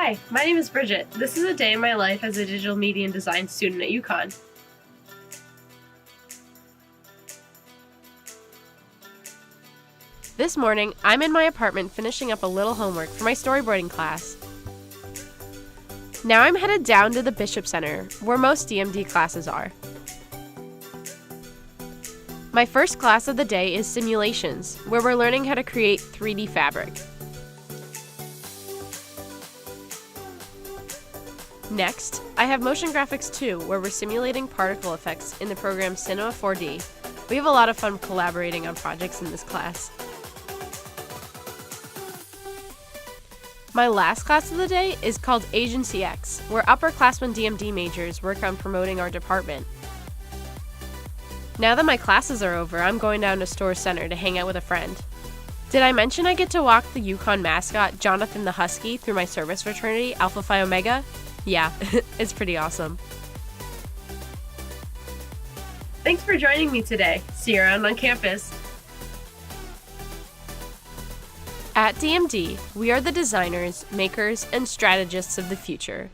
Hi, my name is Bridget. This is a day in my life as a digital media and design student at UConn. This morning, I'm in my apartment finishing up a little homework for my storyboarding class. Now I'm headed down to the Bishop Center, where most DMD classes are. My first class of the day is simulations, where we're learning how to create 3D fabric. Next, I have Motion Graphics 2, where we're simulating particle effects in the program Cinema 4D. We have a lot of fun collaborating on projects in this class. My last class of the day is called Agency X, where upperclassmen DMD majors work on promoting our department. Now that my classes are over, I'm going down to Storrs Center to hang out with a friend. Did I mention I get to walk the UConn mascot, Jonathan the Husky, through my service fraternity, Alpha Phi Omega? Yeah, it's pretty awesome. Thanks for joining me today. See you around on campus. At DMD, we are the designers, makers, and strategists of the future.